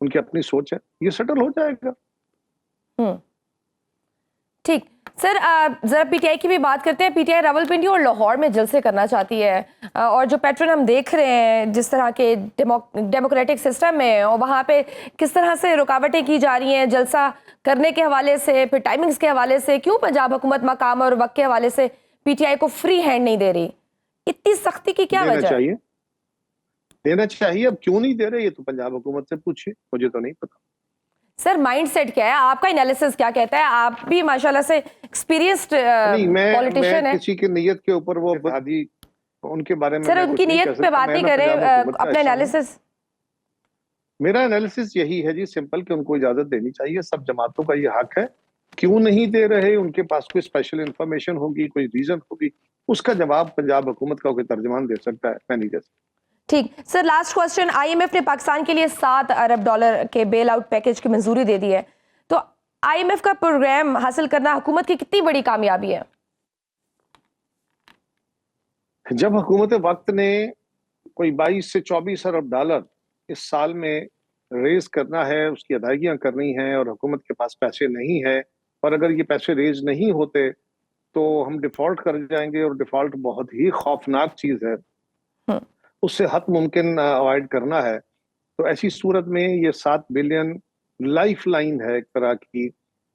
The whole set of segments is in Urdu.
ان کی اپنی سوچ ہے, یہ سیٹل ہو جائے گا. ٹھیک سر, ذرا پی ٹی آئی کی بھی بات کرتے ہیں. پی ٹی آئی راولپنڈی اور لاہور میں جلسے کرنا چاہتی ہے, اور جو پیٹرن ہم دیکھ رہے ہیں جس طرح کے ڈیموکریٹک سسٹم میں, اور وہاں پہ کس طرح سے رکاوٹیں کی جا رہی ہیں جلسہ کرنے کے حوالے سے, پھر ٹائمنگز کے حوالے سے, کیوں پنجاب حکومت مقام اور وقت کے حوالے سے پی ٹی آئی کو فری ہینڈ نہیں دے رہی؟ اتنی سختی کی کیا وجہ ہے؟ دینا چاہیے. اب کیوں نہیں دے رہے یہ تو پنجاب حکومت سے پوچھیے, مجھے تو نہیں پتا. سر مائنڈ سیٹ کیا ہے آپ کا؟ انالیسس کیا کہتا ہے؟ آپ بھی ماشاءاللہ سے ایکسپیرینسڈ پولیٹیشین ہیں. کسی کی نیت کے اوپر وہ بادی ان کے بارے میں سر ان کی نیت پہ بات نہیں کریں, اپنا انالیسس. میرا انالیسس یہی ہے جی, سمپل, کہ ان کو اجازت دینی چاہیے. سب جماعتوں کا یہ حق ہے. کیوں نہیں دے رہے, ان کے پاس کوئی اسپیشل انفارمیشن ہوگی, کوئی ریزن ہوگی, اس کا جواب پنجاب حکومت کا کوئی ترجمان دے سکتا ہے, میں نہیں دے سکتا. ٹھیک sir, last question. I M F نے پاکستان کے لیے $7 ارب کے بیل آؤٹ پیکج کی منظوری دے دی ہے, تو آئی ایم ایف کا پروگرام حاصل کرنا حکومت کی کتنی بڑی کامیابی ہے؟ جب حکومت وقت نے کوئی 22 سے 24 ارب ڈالر اس سال میں ریز کرنا ہے, اس کی ادائیگیاں کرنی ہیں, اور حکومت کے پاس پیسے نہیں ہے, اور اگر یہ پیسے ریز نہیں ہوتے تو ہم ڈیفالٹ کر جائیں گے, اور ڈیفالٹ بہت ہی خوفناک چیز ہے, اس سے حد ممکن اوائڈ کرنا ہے. تو ایسی صورت میں یہ 7 بلین لائف لائن ہے ایک طرح کی,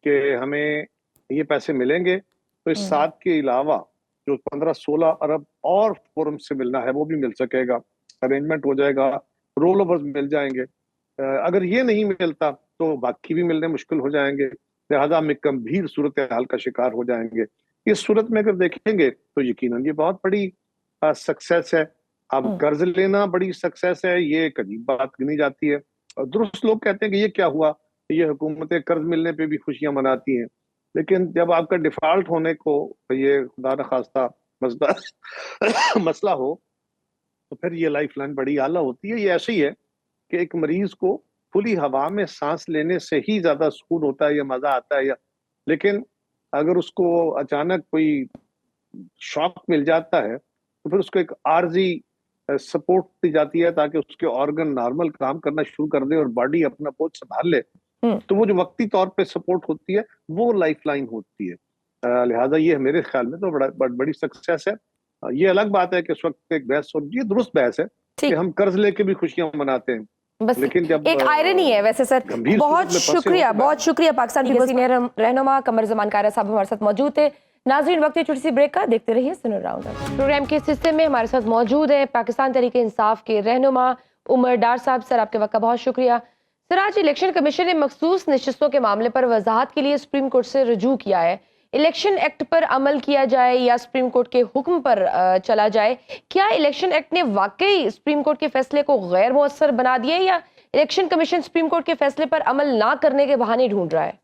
کہ ہمیں یہ پیسے ملیں گے تو اس 7 کے علاوہ جو 15-16 ارب اور فورم سے ملنا ہے وہ بھی مل سکے گا, ارینجمنٹ ہو جائے گا, رول اوورز مل جائیں گے. اگر یہ نہیں ملتا تو باقی بھی ملنے مشکل ہو جائیں گے, لہذا ہم ایک گمبھیر صورتحال کا شکار ہو جائیں گے. اس صورت میں اگر دیکھیں گے تو یقیناً یہ بہت بڑی سکسیس ہے. اب قرض لینا بڑی سکسیس ہے, یہ ایک عجیب بات گنی جاتی ہے. درست لوگ کہتے ہیں کہ یہ کیا ہوا, یہ حکومتیں قرض ملنے پہ بھی خوشیاں مناتی ہیں, لیکن جب آپ کا ڈیفالٹ ہونے کو یہ خدا نخواستہ مسئلہ ہو تو پھر یہ لائف لائن بڑی اعلیٰ ہوتی ہے. یہ ایسے ہی ہے کہ ایک مریض کو کھلی ہوا میں سانس لینے سے ہی زیادہ سکون ہوتا ہے یا مزہ آتا ہے, لیکن اگر اس کو اچانک کوئی شاک مل جاتا ہے تو پھر اس کو ایک عارضی سپورٹ دی جاتی ہے تاکہ اس کے آرگن نارمل کام کرنا شروع کر دے اور باڈی اپنا بوجھ سنبھال لے. تو وہ جو وقتی طور پہ سپورٹ ہوتی ہے وہ لائف لائن ہوتی ہے. لہٰذا یہ میرے خیال میں تو بڑی سکسیس ہے. یہ الگ بات ہے کہ اس وقت ایک بحث اور یہ درست بحث ہے کہ ہم قرض لے کے بھی خوشیاں مناتے ہیں, لیکن جب ایک آئرنی ہے ویسے. سر بہت شکریہ پاکستان کے سینئر رہنما قمر زمان کائرہ صاحب ہمارے ساتھ موجود تھے. ناظرین وقت ہے چھوٹی سی بریک کا, دیکھتے رہیے سنر راؤنڈ اپ. پروگرام کے اس حصے میں ہمارے ساتھ موجود ہیں پاکستان تحریک انصاف کے رہنما عمر ڈار صاحب. سر آپ کے وقت کا بہت شکریہ. سر آج الیکشن کمیشن نے مخصوص نشستوں کے معاملے پر وضاحت کے لیے سپریم کورٹ سے رجوع کیا ہے. الیکشن ایکٹ پر عمل کیا جائے یا سپریم کورٹ کے حکم پر چلا جائے, کیا الیکشن ایکٹ نے واقعی سپریم کورٹ کے فیصلے کو غیر مؤثر بنا دیا ہے, یا الیکشن کمیشن سپریم کورٹ کے فیصلے پر عمل نہ کرنے کے بہانے ڈھونڈ رہا ہے؟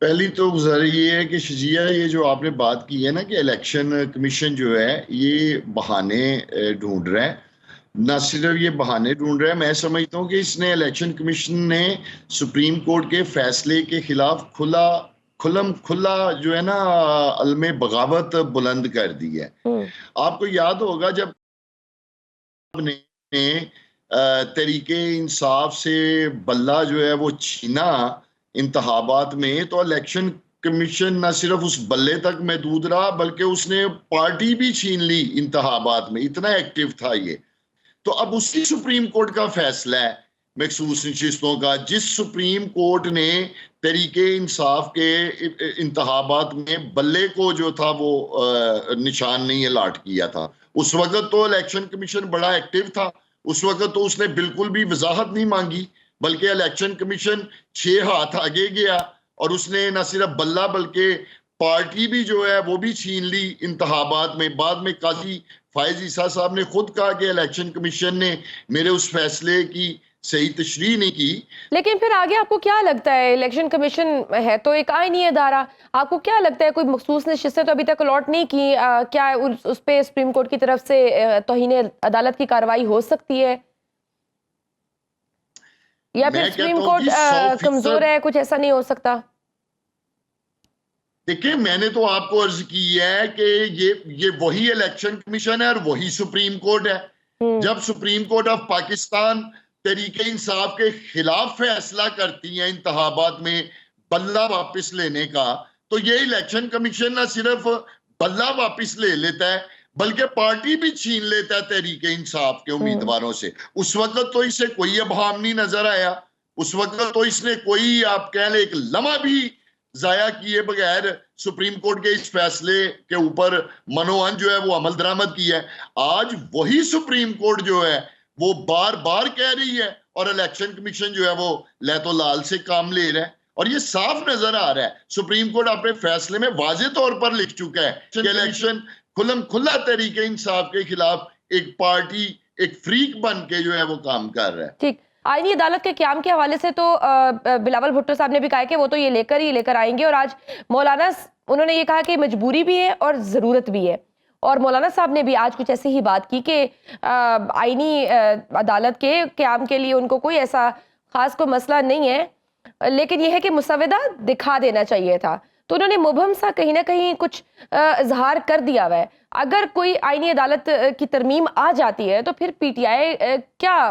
پہلی تو گزارش یہ ہے کہ شجیہ, یہ جو آپ نے بات کی ہے نا کہ الیکشن کمیشن جو ہے یہ بہانے ڈھونڈ رہا ہے, نہ صرف یہ بہانے ڈھونڈ رہا ہے, میں سمجھتا ہوں کہ اس نے الیکشن کمیشن نے سپریم کورٹ کے فیصلے کے خلاف کھلا جو ہے نا علم بغاوت بلند کر دی ہے. آپ کو یاد ہوگا جب نے تحریک انصاف سے بلہ جو ہے وہ چھینا انتخابات میں, تو الیکشن کمیشن نہ صرف اس بلے تک محدود رہا بلکہ اس نے پارٹی بھی چھین لی انتخابات میں, اتنا ایکٹیو تھا یہ. تو اب اسی سپریم کورٹ کا فیصلہ ہے مخصوص نشستوں کا, جس سپریم کورٹ نے تحریک انصاف کے انتخابات میں بلے کو جو تھا وہ نشان نہیں الاٹ کیا تھا. اس وقت تو الیکشن کمیشن بڑا ایکٹیو تھا, اس وقت تو اس نے بالکل بھی وضاحت نہیں مانگی, بلکہ الیکشن کمیشن 6 ہاتھ آگے گیا اور اس نے نہ صرف بلہ بلکہ پارٹی بھی جو ہے وہ بھی چھین لی انتخابات میں. بعد میں قاضی فائز عیسیٰ صاحب نے خود کہا کہ الیکشن کمیشن نے میرے اس فیصلے کی صحیح تشریح نہیں کی. لیکن پھر آگے آپ کو کیا لگتا ہے, الیکشن کمیشن ہے تو ایک آئینی ادارہ, آپ کو کیا لگتا ہے کوئی مخصوص نشستیں تو ابھی تک الاٹ نہیں کی, کیا اس پہ سپریم کورٹ کی طرف سے توہین عدالت کی کارروائی ہو سکتی ہے, یا پھر سپریم کورٹ کمزور ہے, کچھ ایسا نہیں ہو سکتا؟ دیکھیں, میں نے تو آپ کو عرض کی ہے کہ یہ وہی الیکشن کمیشن ہے اور وہی سپریم کورٹ ہے. جب supreme court of Pakistan Tehreek Insaf کے خلاف فیصلہ کرتی ہیں انتخابات میں بلہ واپس لینے کا، تو یہ الیکشن کمیشن نہ صرف بلہ واپس لے لیتا ہے بلکہ پارٹی بھی چھین لیتا ہے تحریک انصاف کے امیدواروں سے۔ اس وقت تو اسے کوئی ابہام نہیں نظر آیا، اس وقت تو اس نے کوئی آپ کہہ لیں ایک لمحہ بھی ضائع کیے بغیر سپریم کورٹ کے اس فیصلے کے اوپر منوان جو ہے وہ عمل درآمد کیا ہے۔ آج وہی سپریم کورٹ جو ہے وہ بار بار کہہ رہی ہے اور الیکشن کمیشن جو ہے وہ لیت و لال سے کام لے رہا ہے، اور یہ صاف نظر آ رہا ہے۔ سپریم کورٹ اپنے فیصلے میں واضح طور پر لکھ چکا ہے کہ الیکشن کھلم کھلا تحریک انصاف کے خلاف ایک پارٹی ایک فریق بن کے جو ہے وہ کام کر رہا ہے۔ ٹھیک، آئینی عدالت کے قیام کے حوالے سے تو بلاول بھٹو صاحب نے بھی کہا کہ وہ تو یہ لے کر آئیں گے، اور آج مولانا انہوں نے یہ کہا کہ مجبوری بھی ہے اور ضرورت بھی ہے، اور مولانا صاحب نے بھی آج کچھ ایسی ہی بات کی کہ آئینی عدالت کے قیام کے لیے ان کو کوئی ایسا خاص کوئی مسئلہ نہیں ہے، لیکن یہ ہے کہ مسودہ دکھا دینا چاہیے تھا۔ تو انہوں نے مبہم سا کہیں نہ کہیں کچھ اظہار کر دیا ہوا ہے۔ اگر کوئی آئینی عدالت کی ترمیم آ جاتی ہے تو پھر پی ٹی آئی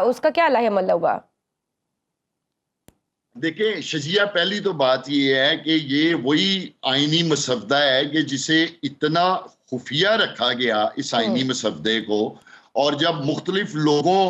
اس کا کیا لاہ عمل ہوگا؟ دیکھیں شجیہ، پہلی تو بات یہ ہے کہ یہ وہی آئینی مسودہ ہے کہ جسے اتنا خفیہ رکھا گیا اس آئینی مسودے کو، اور جب مختلف لوگوں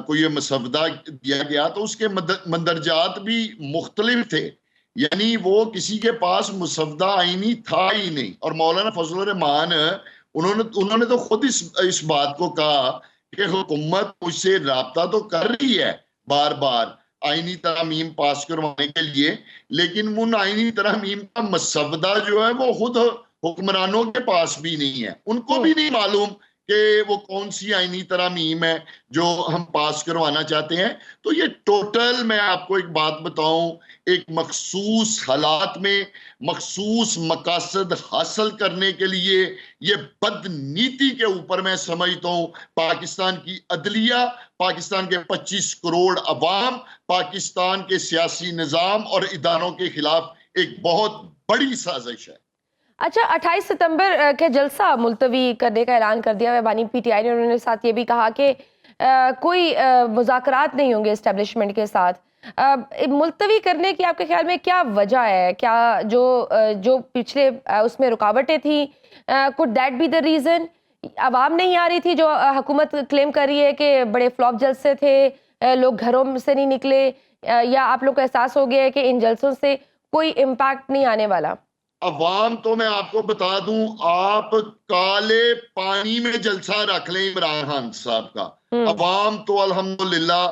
کو یہ مسودہ دیا گیا تو اس کے مندرجات بھی مختلف تھے، یعنی وہ کسی کے پاس مسودہ آئینی تھا ہی نہیں۔ اور مولانا فضل الرحمان انہوں نے تو خود اس بات کو کہا کہ حکومت مجھ سے رابطہ تو کر رہی ہے بار بار آئینی ترامیم پاس کروانے کے لیے، لیکن ان آئینی ترامیم کا مسودہ جو ہے وہ خود حکمرانوں کے پاس بھی نہیں ہے، ان کو بھی نہیں معلوم کہ وہ کون سی آئینی ترامیم ہے جو ہم پاس کروانا چاہتے ہیں۔ تو یہ ٹوٹل، میں آپ کو ایک بات بتاؤں، ایک مخصوص حالات میں مخصوص مقاصد حاصل کرنے کے لیے یہ بدنیتی کے اوپر میں سمجھتا ہوں پاکستان کی عدلیہ، پاکستان کے 25 کروڑ عوام، پاکستان کے سیاسی نظام اور اداروں کے خلاف ایک بہت بڑی سازش ہے۔ اچھا، 28 ستمبر کے جلسہ ملتوی کرنے کا اعلان کر دیا ہے بانی پی ٹی آئی نے۔ انہوں نے ساتھ یہ بھی کہا کہ کوئی مذاکرات نہیں ہوں گے اسٹیبلشمنٹ کے ساتھ۔ ملتوی کرنے کی آپ کے خیال میں کیا وجہ ہے؟ کیا جو پچھلے اس میں رکاوٹیں تھیں، could that be the reason؟ عوام نہیں آ رہی تھی جو حکومت کلیم کر رہی ہے کہ بڑے فلاپ جلسے تھے، لوگ گھروں سے نہیں نکلے، یا آپ لوگ کو احساس ہو گیا ہے کہ ان جلسوں سے کوئی امپیکٹ نہیں آنے والا؟ عوام تو میں آپ کو بتا دوں، آپ کالے پانی میں جلسہ رکھ لیں عمران خان صاحب کا، عوام تو الحمدللہ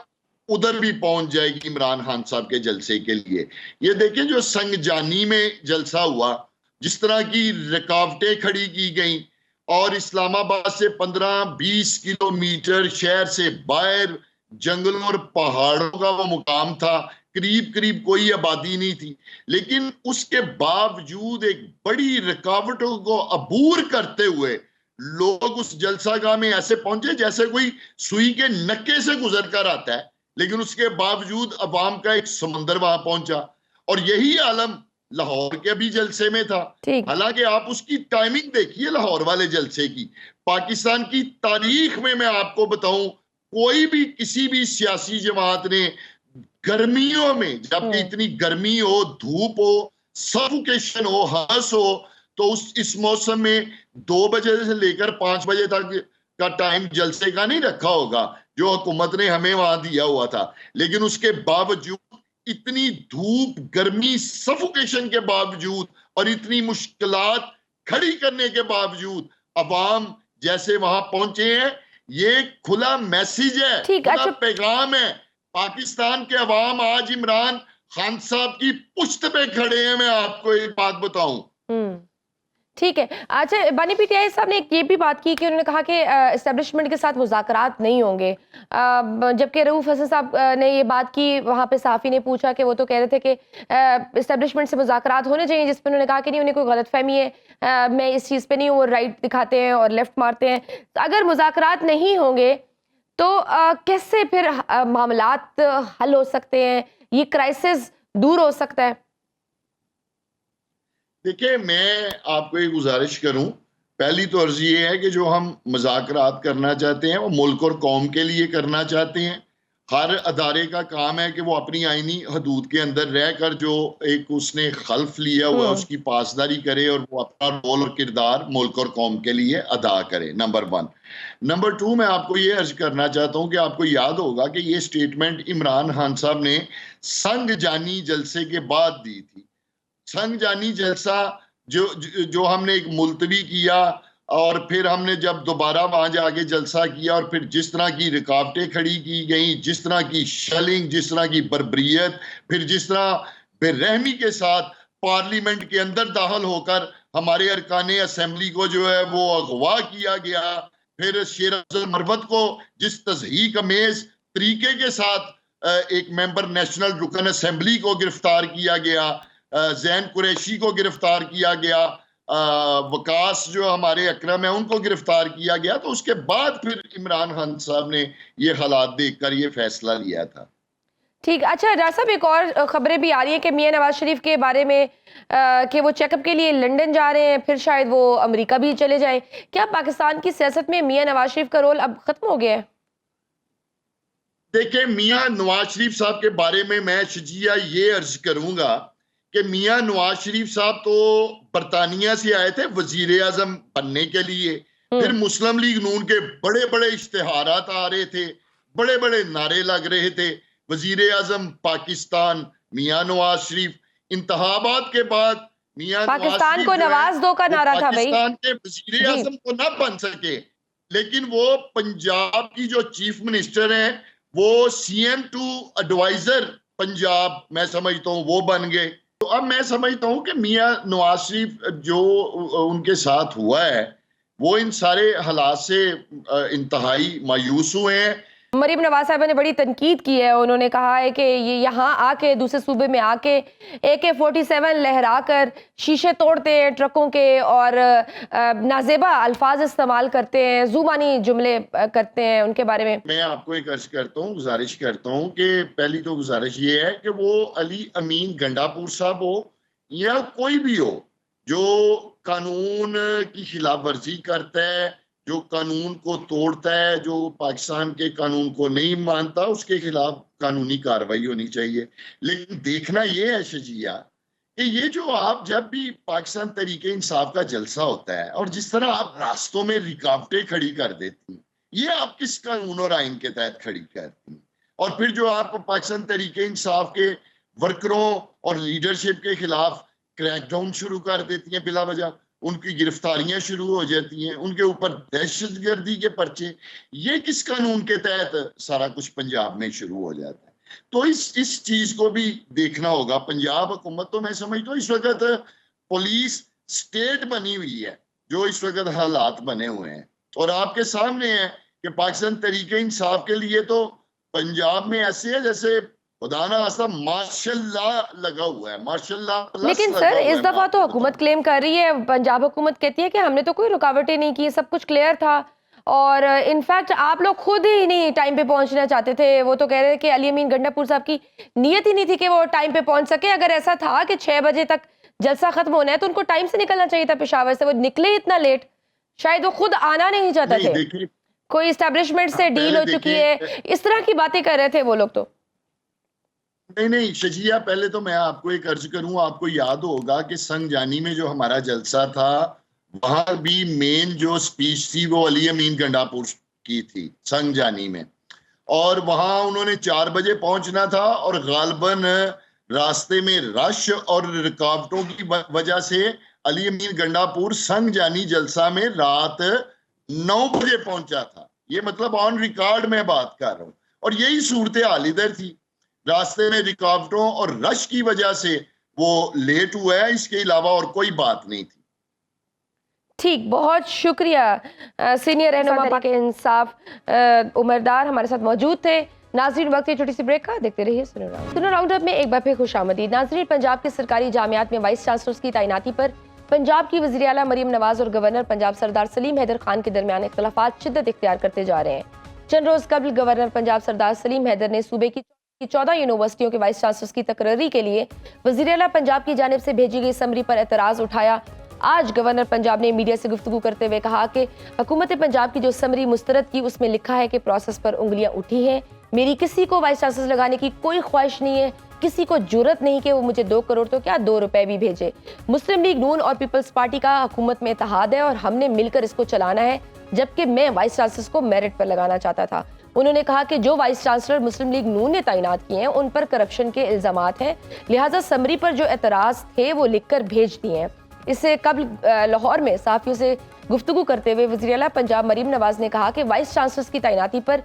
ادھر بھی پہنچ جائے گی عمران خان صاحب کے جلسے کے لیے۔ یہ دیکھیں جو سنگ جانی میں جلسہ ہوا، جس طرح کی رکاوٹیں کھڑی کی گئیں، اور اسلام آباد سے 15-20 کلومیٹر شہر سے باہر جنگلوں اور پہاڑوں کا وہ مقام تھا، قریب کوئی آبادی نہیں تھی، لیکن اس کے باوجود ایک بڑی رکاوٹوں کو عبور کرتے ہوئے لوگ اس جلسہ گاہ میں ایسے پہنچے جیسے کوئی سوئی کے نکے سے گزر کر آتا ہے، لیکن اس کے باوجود عوام کا ایک سمندر وہاں پہنچا۔ اور یہی عالم لاہور کے بھی جلسے میں تھا۔ حالانکہ آپ اس کی ٹائمنگ دیکھیے لاہور والے جلسے کی، پاکستان کی تاریخ میں آپ کو بتاؤں کوئی بھی کسی بھی سیاسی جماعت نے گرمیوں میں، جبکہ اتنی گرمی ہو، دھوپ ہو، سفوکیشن ہو، ہرس ہو، تو اس موسم میں 2 بجے سے لے کر 5 بجے تک کا ٹائم جلسے کا نہیں رکھا ہوگا جو حکومت نے ہمیں وہاں دیا ہوا تھا، لیکن اس کے باوجود اتنی دھوپ، گرمی، سفوکیشن کے باوجود اور اتنی مشکلات کھڑی کرنے کے باوجود عوام جیسے وہاں پہنچے ہیں، یہ کھلا میسیج ہے، کھلا پیغام ہے۔ پاکستان کے عوام آج عمران خان صاحب کی پشت پہ کھڑے ہیں۔ میں آپ کو ایک بات بتاؤں، ٹھیک ہے۔ اچھا، بانی پی ٹی آئی صاحب نے یہ بھی بات کی کہ انہوں نے کہا کہ اسٹیبلشمنٹ کے ساتھ مذاکرات نہیں ہوں گے، جبکہ رؤوف حسن صاحب نے یہ بات کی، وہاں پہ صحافی نے پوچھا کہ وہ تو کہہ رہے تھے کہ اسٹیبلشمنٹ سے مذاکرات ہونے چاہیے، جس پہ انہوں نے کہا کہ نہیں، انہیں کوئی غلط فہمی ہے، میں اس چیز پہ نہیں ہوں، وہ رائٹ دکھاتے ہیں اور لیفٹ مارتے ہیں۔ اگر مذاکرات نہیں ہوں گے تو کیسے پھر معاملات حل ہو سکتے ہیں، یہ کرائسس دور ہو سکتا ہے؟ دیکھیں، میں آپ کو ایک گزارش کروں، پہلی تو عرض یہ ہے کہ جو ہم مذاکرات کرنا چاہتے ہیں وہ ملک اور قوم کے لیے کرنا چاہتے ہیں، ہر ادارے کا کام ہے کہ وہ اپنی آئینی حدود کے اندر رہ کر جو ایک اس نے خلف لیا ہوا ہے اس کی پاسداری کرے اور وہ اپنا رول اور کردار ملک اور قوم کے لیے ادا کرے. نمبر 1. نمبر 2 میں آپ کو یہ عرض کرنا چاہتا ہوں کہ آپ کو یاد ہوگا کہ یہ سٹیٹمنٹ عمران خان صاحب نے سنگ جانی جلسے کے بعد دی تھی. سنگ جانی جلسہ جو ہم نے ایک ملتوی کیا اور پھر ہم نے جب دوبارہ وہاں جا کے جلسہ کیا اور پھر جس طرح کی رکاوٹیں کھڑی کی گئیں، جس طرح کی شیلنگ، جس طرح کی بربریت، پھر جس طرح بے رحمی کے ساتھ پارلیمنٹ کے اندر داخل ہو کر ہمارے ارکان اسمبلی کو جو ہے وہ اغوا کیا گیا، پھر شیر افضل مروت کو جس تضحیک امیز طریقے کے ساتھ ایک ممبر نیشنل رکن اسمبلی کو گرفتار کیا گیا، زین قریشی کو گرفتار کیا گیا، وکاس جو ہمارے اکرم ہیں ان کو گرفتار کیا گیا، تو اس کے بعد پھر عمران خان صاحب نے یہ حالات دیکھ کر یہ فیصلہ لیا تھا. ٹھیک. اچھا ڈاکٹر صاحب، ایک اور خبریں بھی آ رہی ہیں کہ میاں نواز شریف کے بارے میں کہ وہ چیک اپ کے لیے لنڈن جا رہے ہیں، پھر شاید وہ امریکہ بھی چلے جائیں. کیا پاکستان کی سیاست میں میاں نواز شریف کا رول اب ختم ہو گیا ہے؟ دیکھیں، میاں نواز شریف صاحب کے بارے میں شجیہ یہ عرض کروں گا کہ میاں نواز شریف صاحب تو برطانیہ سے آئے تھے وزیر اعظم بننے کے لیے، پھر مسلم لیگ نون کے بڑے بڑے اشتہارات آ رہے تھے، بڑے بڑے نعرے لگ رہے تھے، وزیر اعظم پاکستان میاں نواز شریف. انتخابات کے بعد میاں پاکستان کو نواز دو کا نعرہ تھا بھائی، پاکستان کے وزیر اعظم تو نہ بن سکے، لیکن وہ پنجاب کی جو چیف منسٹر ہیں وہ C M to adviser Punjab میں سمجھتا ہوں وہ بن گئے. تو اب میں سمجھتا ہوں کہ میاں نواز شریف جو ان کے ساتھ ہوا ہے وہ ان سارے حالات سے انتہائی مایوس ہوئے ہیں. مریم نواز صاحبہ نے بڑی تنقید کی ہے، انہوں نے کہا ہے کہ یہ یہاں آ کے دوسرے صوبے میں آ کے AK-47 لہرا کر شیشے توڑتے ہیں ٹرکوں کے اور نازیبا الفاظ استعمال کرتے ہیں، زبانی جملے کرتے ہیں. ان کے بارے میں آپ کو ایک عرض کرتا ہوں، گزارش کرتا ہوں کہ پہلی تو گزارش یہ ہے کہ وہ علی امین گنڈا پور صاحب ہو یا کوئی بھی ہو جو قانون کی خلاف ورزی کرتا ہے، جو قانون کو توڑتا ہے، جو پاکستان کے قانون کو نہیں مانتا، اس کے خلاف قانونی کارروائی ہونی چاہیے. لیکن دیکھنا یہ ہے شجیہ کہ یہ جو آپ جب بھی پاکستان تحریک انصاف کا جلسہ ہوتا ہے اور جس طرح آپ راستوں میں رکاوٹیں کھڑی کر دیتی ہیں، یہ آپ کس قانون اور آئین کے تحت کھڑی کرتی ہیں؟ اور پھر جو آپ پاکستان تحریک انصاف کے ورکروں اور لیڈرشپ کے خلاف کریک ڈاؤن شروع کر دیتی ہیں بلا وجہ، ان کی گرفتاریاں شروع ہو جاتی ہیں، ان کے اوپر دہشت گردی کے پرچے، یہ کس قانون کے تحت سارا کچھ پنجاب میں شروع ہو جاتا ہے؟ تو اس چیز کو بھی دیکھنا ہوگا. پنجاب حکومت تو میں سمجھتا ہوں اس وقت پولیس سٹیٹ بنی ہوئی ہے جو اس وقت حالات بنے ہوئے ہیں، اور آپ کے سامنے ہے کہ پاکستان تحریک انصاف کے لیے تو پنجاب میں ایسے ہے جیسے خدا نہ خواستہ ماشاء اللہ لگا ہوا ہے، ماشاء اللہ. لیکن سر اس دفعہ تو حکومت کلیم کر رہی ہے، پنجاب حکومت کہتی ہے کہ ہم نے تو کوئی رکاوٹیں نہیں کی، سب کچھ کلیئر تھا، اور انفیکٹ آپ لوگ خود ہی نہیں ٹائم پہ پہنچنا چاہتے تھے. وہ تو کہہ رہے کہ علی امین گنڈا پور صاحب کی نیت ہی نہیں تھی کہ وہ ٹائم پہ پہنچ سکے. اگر ایسا تھا کہ 6 بجے تک جلسہ ختم ہونا ہے تو ان کو ٹائم سے نکلنا چاہیے تھا پشاور سے. وہ نکلے اتنا لیٹ، شاید وہ خود آنا نہیں چاہتا تھے، کوئی اسٹیبلشمنٹ سے ڈیل ہو چکی ہے، اس طرح کی باتیں کر رہے تھے وہ لوگ. تو نہیں شجیہ، پہلے تو میں آپ کو ایک عرض کروں، آپ کو یاد ہوگا کہ سنگ جانی میں جو ہمارا جلسہ تھا وہاں بھی مین جو سپیچ تھی وہ علی امین گنڈا پور کی تھی سنگ جانی میں، اور وہاں انہوں نے 4 بجے پہنچنا تھا، اور غالباً راستے میں رش اور رکاوٹوں کی وجہ سے علی امین گنڈا پور سنگ جانی جلسہ میں رات 9 بجے پہنچا تھا. یہ مطلب آن ریکارڈ میں بات کر رہا ہوں، اور یہی صورتحال ادھر تھی. راستے میں رکاوٹوں اور رش کی وجہ سے وہ لیٹ ہوا ہے، اس کے علاوہ اور کوئی بات نہیں تھی. ٹھیک، بہت شکریہ سینئر رہنما تحریک انصاف عمر ڈار ہمارے ساتھ موجود تھے. ناظرین، وقت یہ چھوٹی سی بریک کا، دیکھتے رہیے سنو راؤنڈ اپ میں ایک بار پھر خوش آمدید. ناظرین، پنجاب کے سرکاری جامعات میں وائس چانسلرز کی تعیناتی پر پنجاب کی وزیر اعلیٰ مریم نواز اور گورنر پنجاب سردار سلیم حیدر خان کے درمیان اختلافات شدت اختیار کرتے جا رہے ہیں. چند روز قبل گورنر پنجاب سردار سلیم حیدر نے صوبے کی 14 یونیورسٹیوں کے وائس چانسلرز کی تقرری کے لیے وزیر اعلیٰ پنجاب کی جانب سے بھیجی گئی سمری پر اعتراض اٹھایا. آج گورنر پنجاب نے میڈیا سے گفتگو کرتے ہوئے کہا کہ حکومت پنجاب کی جو سمری مسترد کی اس میں لکھا ہے کہ پروسیس پر انگلیاں اٹھی ہیں، میری کسی کو وائس چانسلر لگانے کی کوئی خواہش نہیں ہے, کسی کو جرت نہیں کہ وہ مجھے 2 کروڑ تو کیا 2 روپے بھی بھیجے. مسلم لیگ نون اور پیپلز پارٹی کا حکومت میں اتحاد ہے اور ہم نے مل کر اس کو چلانا ہے, جبکہ میں وائس چانسلرز کو میرٹ پر لگانا چاہتا تھا. انہوں نے کہا کہ جو وائس چانسلر مسلم لیگ نون نے تعینات کیے ہیں ان پر کرپشن کے الزامات ہیں, لہٰذا سمری پر جو اعتراض تھے وہ لکھ کر بھیج دیے ہیں. اس سے قبل لاہور میں صحافیوں سے گفتگو کرتے ہوئے وزیر اعلیٰ پنجاب مریم نواز نے کہا کہ وائس چانسلرز کی تعیناتی پر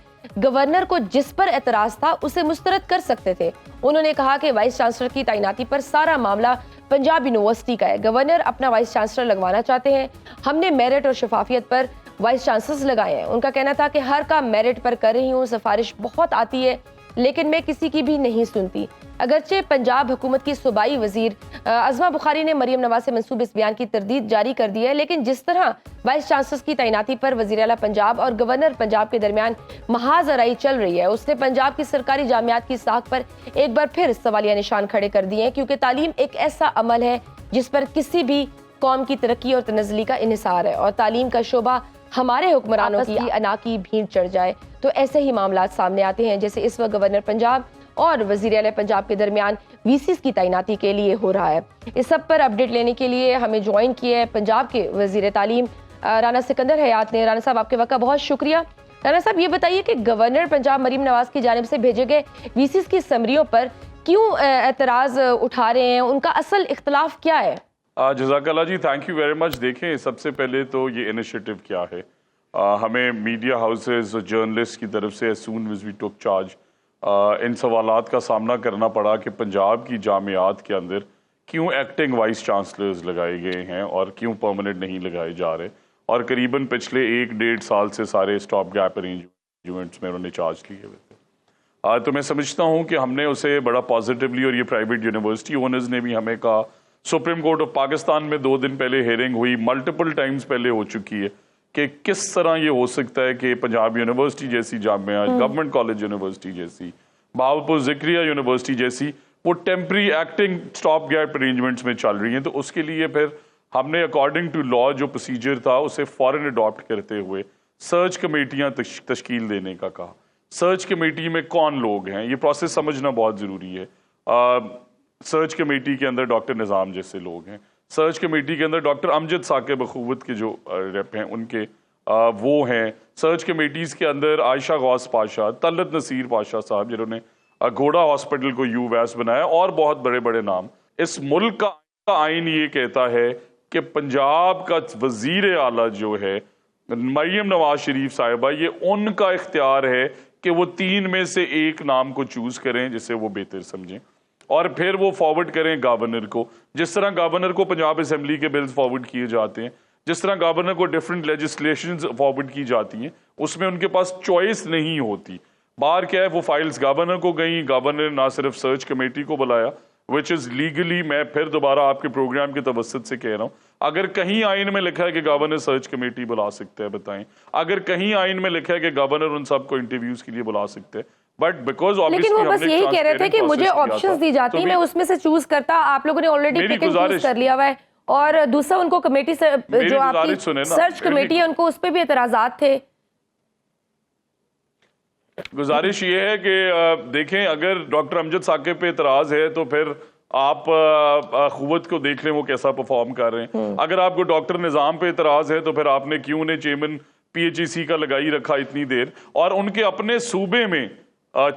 گورنر کو جس پر اعتراض تھا اسے مسترد کر سکتے تھے. انہوں نے کہا کہ وائس چانسلر کی تعیناتی پر سارا معاملہ پنجاب یونیورسٹی کا ہے, گورنر اپنا وائس چانسلر لگوانا چاہتے ہیں, ہم نے میرٹ اور شفافیت پر وائس چانسلرز لگائے ہیں. ان کا کہنا تھا کہ ہر کام میرٹ پر کر رہی ہوں, سفارش بہت آتی ہے لیکن میں کسی کی بھی نہیں سنتی. اگرچہ پنجاب حکومت کی صوبائی وزیر عظمہ بخاری نے مریم نواز سے منسوب اس بیان کی تردید جاری کر دی ہے, لیکن جس طرح وائس چانسلرز کی تعیناتی پر وزیر اعلیٰ پنجاب اور گورنر پنجاب کے درمیان محاذ آرائی چل رہی ہے, اس نے پنجاب کی سرکاری جامعات کی ساکھ پر ایک بار پھر سوالیہ نشان کھڑے کر دیے ہیں, کیونکہ تعلیم ایک ایسا عمل ہے جس پر کسی بھی قوم کی ترقی اور تنزلی کا انحصار ہے, اور تعلیم کا شعبہ ہمارے حکمرانوں کی انا کی بھیڑ چڑھ جائے تو ایسے ہی معاملات سامنے آتے ہیں جیسے اس وقت گورنر پنجاب اور وزیر اعلیٰ پنجاب کے درمیان وی سیز کی تعیناتی کے لیے ہو رہا ہے. اس سب پر اپڈیٹ لینے کے لیے ہمیں جوائن کیا ہے پنجاب کے وزیر تعلیم رانا سکندر حیات نے. رانا صاحب آپ کے وقت کا بہت شکریہ. رانا صاحب یہ بتائیے کہ گورنر پنجاب مریم نواز کی جانب سے بھیجے گئے وی سیز کی سمریوں پر کیوں اعتراض اٹھا رہے ہیں, ان کا اصل اختلاف کیا ہے؟ جزاک اللہ جی, تھینک یو ویری مچ. دیکھیں سب سے پہلے تو یہ انیشیٹو کیا ہے, ہمیں میڈیا ہاؤسز اور جرنلسٹ کی طرف سے as soon as we took charge ان سوالات کا سامنا کرنا پڑا کہ پنجاب کی جامعات کے اندر کیوں ایکٹنگ وائس چانسلرز لگائے گئے ہیں اور کیوں پرماننٹ نہیں لگائے جا رہے, اور قریباً پچھلے 1-1.5 سال سے سارے اسٹاپ گیپ ارینجمنٹس میں انہوں نے چارج لیے ہوئے تھے. تو میں سمجھتا ہوں کہ ہم نے اسے بڑا پازیٹیولی, اور یہ پرائیویٹ یونیورسٹی اونرز نے بھی ہمیں کہا, سپریم کورٹ آف پاکستان میں 2 دن پہلے ہیئرنگ ہوئی, ملٹیپل ٹائمز پہلے ہو چکی ہے, کہ کس طرح یہ ہو سکتا ہے کہ پنجاب یونیورسٹی جیسی جامعہ, گورنمنٹ کالج یونیورسٹی جیسی, بہاولپور ذکریہ یونیورسٹی جیسی وہ temporary acting stop gap arrangements میں چل رہی ہیں. تو اس کے لیے پھر ہم نے اکارڈنگ ٹو لا جو پروسیجر تھا اسے فوراً اڈاپٹ کرتے ہوئے سرچ کمیٹیاں تشکیل دینے کا کہا. سرچ کمیٹی میں کون لوگ ہیں یہ پروسیس سمجھنا بہت ضروری ہے. سرچ کمیٹی کے اندر ڈاکٹر نظام جیسے لوگ ہیں, سرچ کمیٹی کے اندر ڈاکٹر امجد ثاقب اخوت کے جو ریپ ہیں ان کے وہ ہیں. سرچ کمیٹیز کے اندر عائشہ غوث پاشا, طلعت نصیر پاشا صاحب جنہوں نے گھوڑا ہاسپٹل کو یو ویس بنایا, اور بہت بڑے بڑے نام. اس ملک کا آئین یہ کہتا ہے کہ پنجاب کا وزیر اعلیٰ جو ہے مریم نواز شریف صاحبہ, یہ ان کا اختیار ہے کہ وہ 3 میں سے ایک نام کو چوز کریں جسے وہ بہتر سمجھیں, اور پھر وہ فارورڈ کریں گورنر کو. جس طرح گورنر کو پنجاب اسمبلی کے بلز فارورڈ کیے جاتے ہیں, جس طرح گورنر کو ڈیفرنٹ لیجسلیشنز فارورڈ کی جاتی ہیں, اس میں ان کے پاس چوائس نہیں ہوتی. بار کیا ہے, وہ فائلز گورنر کو گئیں, گورنر نہ صرف سرچ کمیٹی کو بلایا, وچ از لیگلی, میں پھر دوبارہ آپ کے پروگرام کے توسط سے کہہ رہا ہوں, اگر کہیں آئین میں لکھا ہے کہ گورنر سرچ کمیٹی بلا سکتے ہیں بتائیں, اگر کہیں آئین میں لکھا ہے کہ گورنر ان سب کو انٹرویوز کے لیے بلا سکتے ہیں, بٹ بیکاز لیکن وہ بس یہی کہہ رہے تھے کہ مجھے آپشنز دی جاتی ہیں, میں اس میں سے چوز کرتا. آپ لوگوں نے آلریڈی پک اینڈ چوز کر لیا ہوا ہے, اور دوسرا ان کو کمیٹی سے جو آپ کی سرچ کمیٹی ہے ان کو اس پہ بھی اعتراضات تھے. گزارش یہ ہے کہ دیکھیں اگر ڈاکٹر امجد ثاقب پہ اعتراض ہے تو پھر آپ قوت کو دیکھ لیں وہ کیسا پرفارم کر رہے ہیں. اگر آپ کو ڈاکٹر نظام پہ اعتراض ہے تو پھر آپ نے کیوں نے چیئرمین PHEC کا لگائی رکھا اتنی دیر, اور ان کے اپنے صوبے میں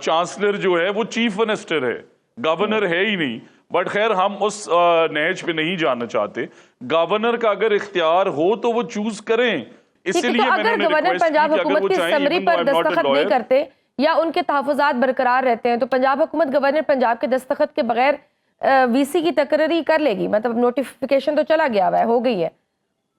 چانسلر جو ہے وہ چیف منسٹر ہے, گورنر ہے ہی نہیں. بٹ خیر ہم اس نہج پہ نہیں جانا چاہتے. گورنر کا اگر اختیار ہو تو وہ چوز کریں. اسی لیے اگر گورنر پنجاب حکومت کی سمری پر دستخط نہیں کرتے یا ان کے تحفظات برقرار رہتے ہیں تو پنجاب حکومت گورنر پنجاب کے دستخط کے بغیر وی سی کی تقرری کر لے گی, مطلب نوٹیفیکیشن تو چلا گیا ہوا ہے, ہو گئی ہے.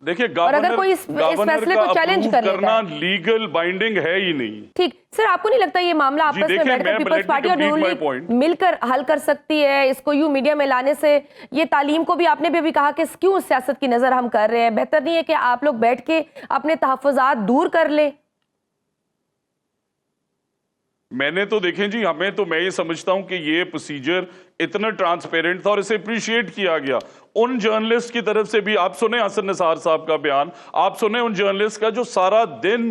دیکھیں اور اگر کوئی اس فیصلے کو چیلنج کر لیتا ہے, لیگل بائنڈنگ ہے ہی نہیں. ٹھیک سر, آپ کو نہیں لگتا یہ معاملہ آپس میں بیٹھ کر پیپلز پارٹی اور نون لیگ مل کر حل کر سکتی ہے؟ اس کو یوں میڈیا میں لانے سے, یہ تعلیم کو بھی آپ نے بھی کہا کہ کیوں سیاست کی نظر ہم کر رہے ہیں, بہتر نہیں ہے کہ آپ لوگ بیٹھ کے اپنے تحفظات دور کر لیں؟ میں نے تو دیکھیں جی, میں یہ سمجھتا ہوں کہ یہ پروسیجر اتنا ٹرانسپیرنٹ تھا اور اسے اپریشیٹ کیا گیا. ان جرنلسٹ کی طرف سے بھی آپ سنیں حسن نثار صاحب کا بیان, آپ سنیں ان جرنلسٹ کا جو سارا دن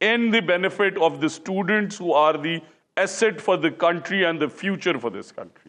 in the benefit of the students who are the asset for the country and the future for this country.